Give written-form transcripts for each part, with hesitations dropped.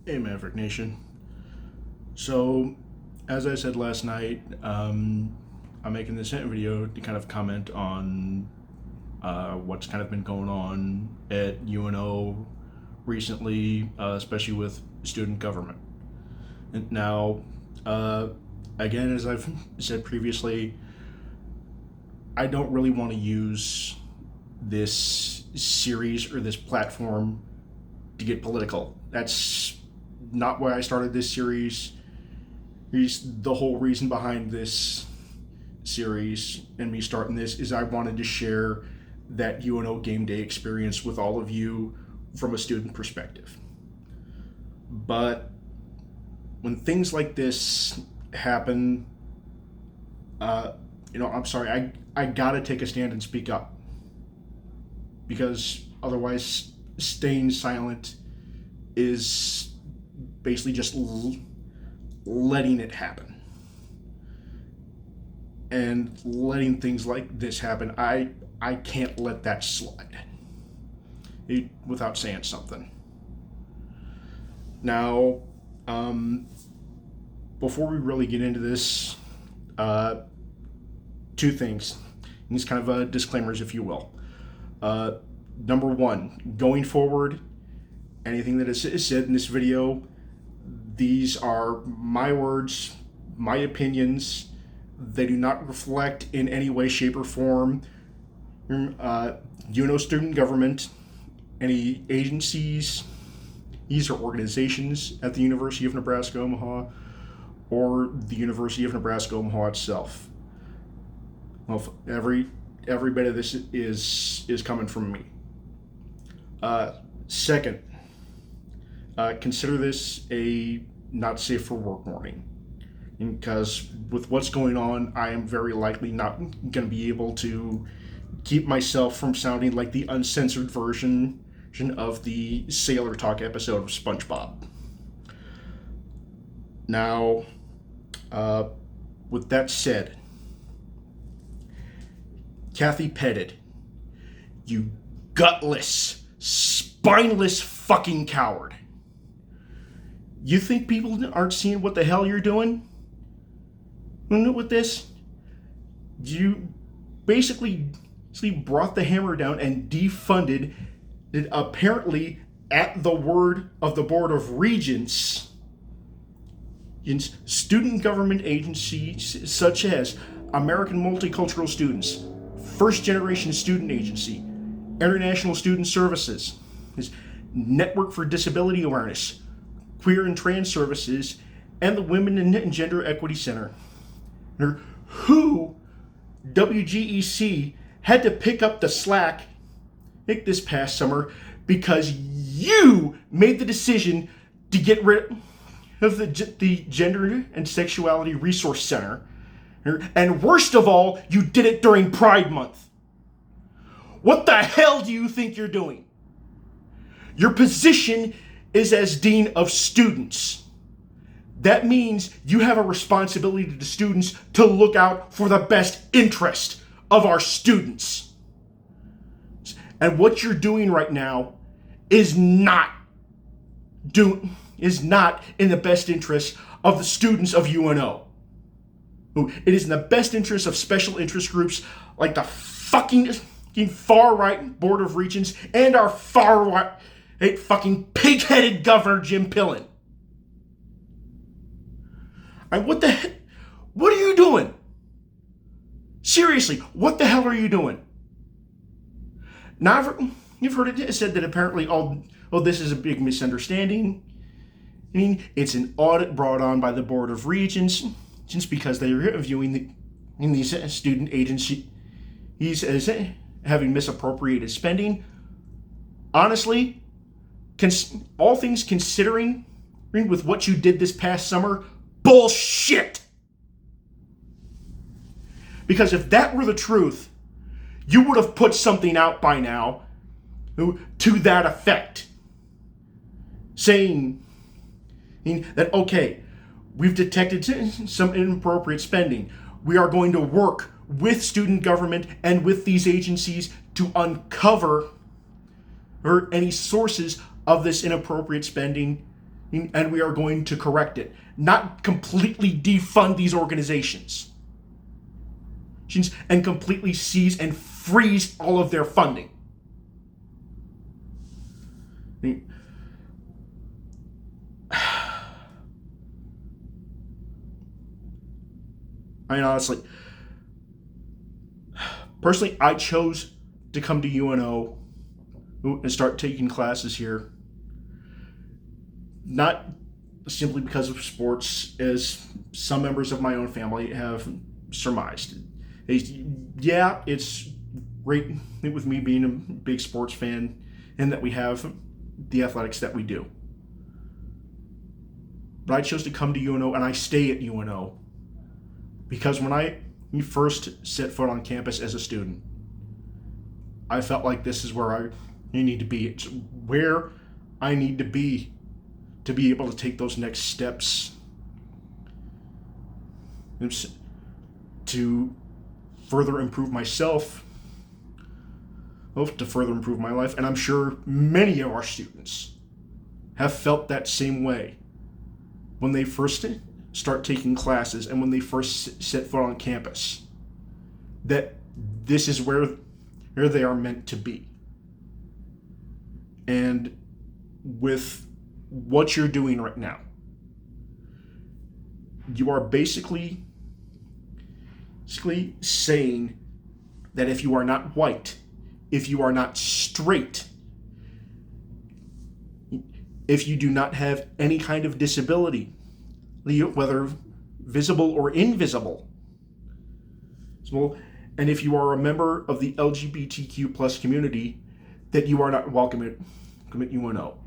Hey, Maverick Nation. So, as I said last night, I'm making this video to kind of comment on what's kind of been going on at UNO recently, especially with student government. And now, uh, again, as I've said previously, I don't really want to use this series or this platform to get political. That's not why I started this series. The whole reason behind this series and me starting this is I wanted to share that UNO game day experience with all of you from a student perspective. But when things like this happen, I'm sorry, I gotta take a stand and speak up. Because otherwise, staying silent is basically just letting it happen. And letting things like this happen, I can't let that slide without saying something. Now, before we really get into this, two things. These kind of disclaimers, if you will. Number one, going forward, anything that is said in this video, these are my words, my opinions. They do not reflect in any way, shape, or form UNO student government, any agencies, these are organizations at the University of Nebraska Omaha, or the University of Nebraska Omaha itself. Well, every bit of this is coming from me. Second, consider this a not safe for work warning, because with what's going on, I am very likely not going to be able to keep myself from sounding like the uncensored version of the Sailor Talk episode of SpongeBob. Now, with that said, Kathy Pettit, you gutless, spineless fucking coward. You think people aren't seeing what the hell you're doing with this? You basically brought the hammer down and defunded it, apparently at the word of the Board of Regents, in student government agencies such as American Multicultural Students, First Generation Student Agency, International Student Services, Network for Disability Awareness, Queer and Trans Services, and the Women and Gender Equity Center, who WGEC had to pick up the slack this past summer because you made the decision to get rid of the Gender and Sexuality Resource Center. And worst of all, you did it during Pride Month. What the hell do you think you're doing? Your position is as Dean of Students. That means you have a responsibility to the students to look out for the best interest of our students. And what you're doing right now is not in the best interest of the students of UNO. It is in the best interest of special interest groups like the fucking far-right Board of Regents and our far-right fucking pig-headed Governor Jim Pillen. And what the heck? What are you doing? Seriously, what the hell are you doing? Now, you've heard it said that apparently this is a big misunderstanding. I mean, it's an audit brought on by the Board of Regents just because they are reviewing these student agencies as having misappropriated spending. Honestly, all things considering, with what you did this past summer, bullshit. Because if that were the truth, you would have put something out by now to that effect, saying that, okay, we've detected some inappropriate spending. We are going to work with student government and with these agencies to uncover any sources of this inappropriate spending and we are going to correct it, not completely defund these organizations and completely seize and freeze all of their funding. I mean, honestly, personally, I chose to come to UNO and start taking classes here, not simply because of sports, as some members of my own family have surmised. Yeah, it's great with me being a big sports fan and that we have the athletics that we do. But I chose to come to UNO, and I stay at UNO because when I first set foot on campus as a student, I felt like this is where I need to be. It's where I need to be able to take those next steps to further improve myself, to further improve my life. And I'm sure many of our students have felt that same way when they first start taking classes and when they first set foot on campus, that this is where they are meant to be. And with what you're doing right now, you are basically saying that if you are not white, if you are not straight, if you do not have any kind of disability, whether visible or invisible, and if you are a member of the LGBTQ plus community, that you are not welcome at UNO.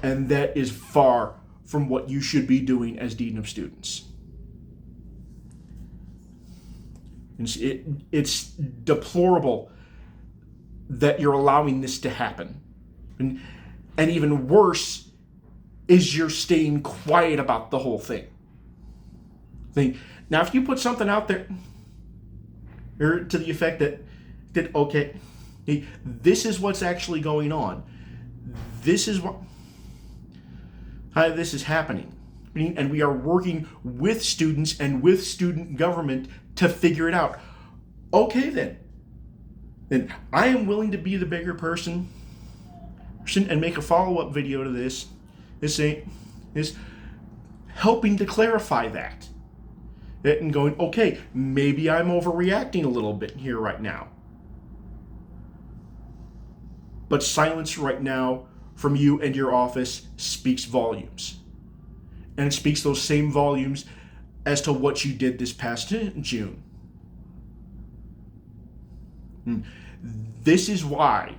And that is far from what you should be doing as Dean of Students. It's deplorable that you're allowing this to happen. And even worse is you're staying quiet about the whole thing. Now, if you put something out there or to the effect that okay, this is what's actually going on. This is how this is happening. And we are working with students and with student government to figure it out. Okay, then I am willing to be the bigger person and make a follow-up video to this is helping to clarify that. And going, okay, maybe I'm overreacting a little bit here right now. But silence right now from you and your office speaks volumes. And it speaks those same volumes as to what you did this past June. This is why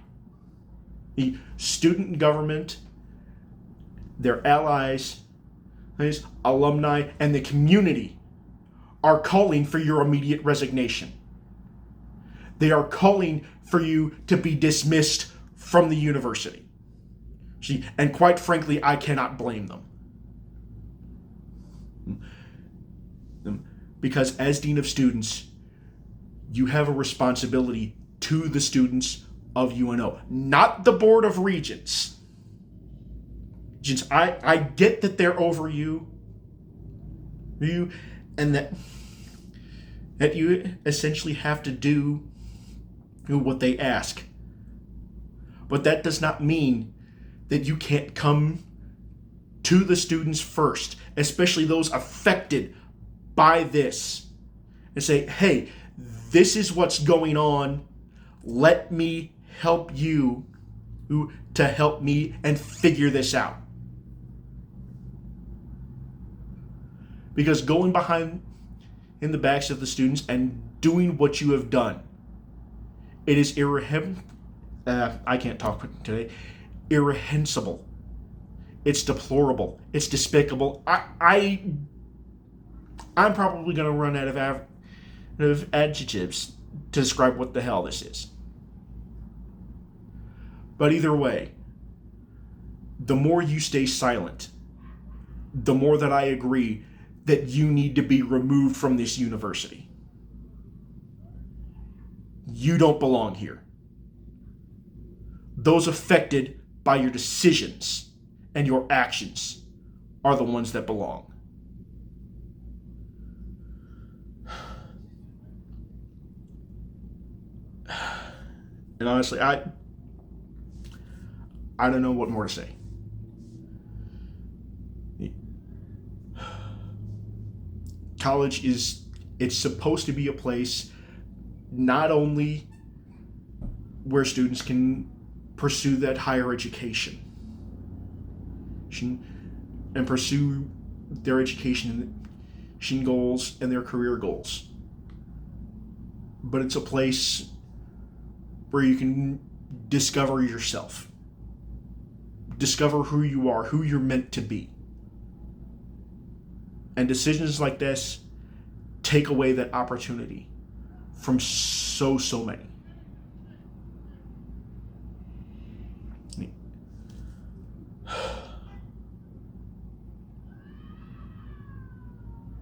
the student government, their allies, alumni, and the community are calling for your immediate resignation. They are calling for you to be dismissed from the university. And quite frankly, I cannot blame them. Because as Dean of Students, you have a responsibility to the students of UNO, not the Board of Regents. I get that they're over you, and that you essentially have to do what they ask. But that does not mean that you can't come to the students first, especially those affected by this, and say, hey, this is what's going on. Let me help you to help me and figure this out. Because going behind in the backs of the students and doing what you have done, it is I can't talk today. Irrehensible. It's deplorable. It's despicable. I'm probably going to run out of adjectives to describe what the hell this is. But either way, the more you stay silent, the more that I agree that you need to be removed from this university. You don't belong here. Those affected by your decisions and your actions are the ones that belong. And honestly, I don't know what more to say. College it's supposed to be a place not only where students can pursue that higher education and pursue their education goals and their career goals, but it's a place where you can discover yourself, discover who you are, who you're meant to be. And decisions like this take away that opportunity from so many.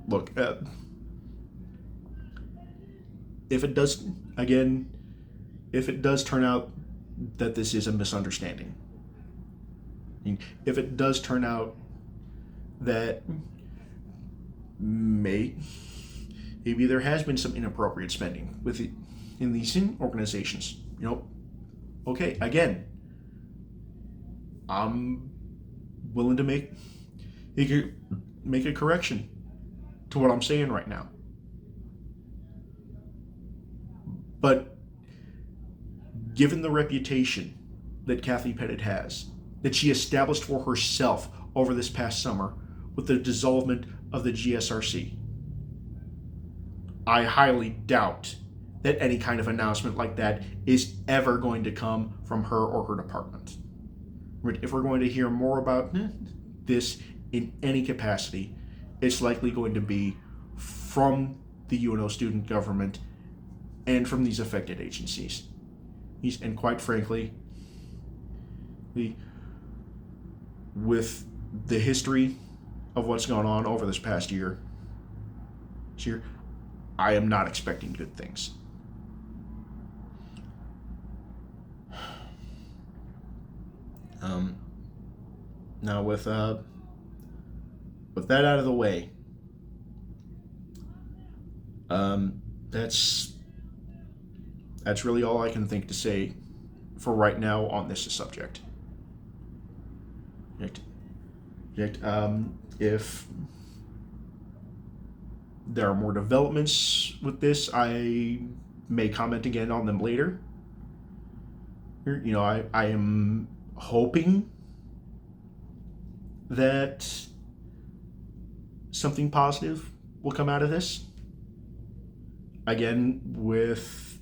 Look, if it does turn out that this is a misunderstanding, if it does turn out that maybe there has been some inappropriate spending in these organizations, okay, again, I'm willing to make a correction to what I'm saying right now. But given the reputation that Kathy Pettit has, that she established for herself over this past summer with the dissolvement of the GSRC, I highly doubt that any kind of announcement like that is ever going to come from her or her department. If we're going to hear more about this in any capacity, it's likely going to be from the UNO student government and from these affected agencies. And quite frankly, with the history of what's gone on over this past year, I am not expecting good things. Now with that out of the way, that's really all I can think to say for right now on this subject. If there are more developments with this, I may comment again on them later. I am hoping that something positive will come out of this. Again, with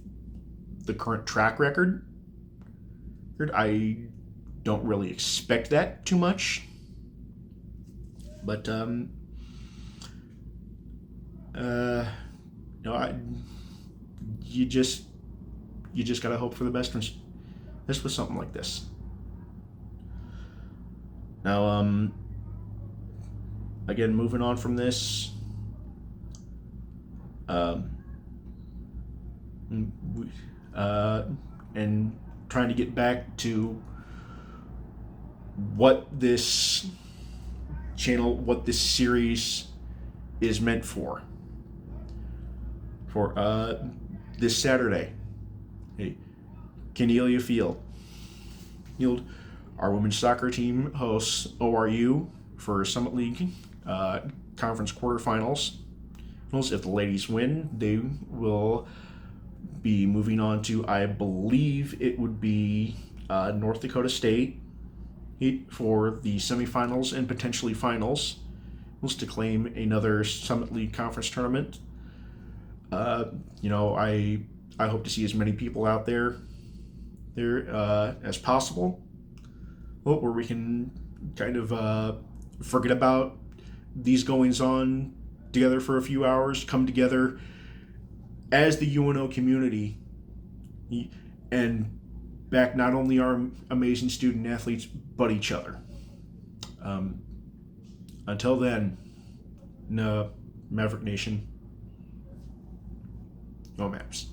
the current track record, I don't really expect that too much. But you just gotta hope for the best with something like this. Now, again, moving on from this, and trying to get back to what this channel, what this series is meant for. For this Saturday, Cornelia Field, our women's soccer team hosts ORU for Summit League conference quarterfinals. If the ladies win, they will be moving on to, I believe it would be North Dakota State for the semifinals and potentially finals, to claim another Summit League conference tournament. I hope to see as many people out there as possible, where we can kind of forget about these goings on together for a few hours, come together as the UNO community, and back not only our amazing student athletes, but each other. Until then, Maverick Nation, go Mavs.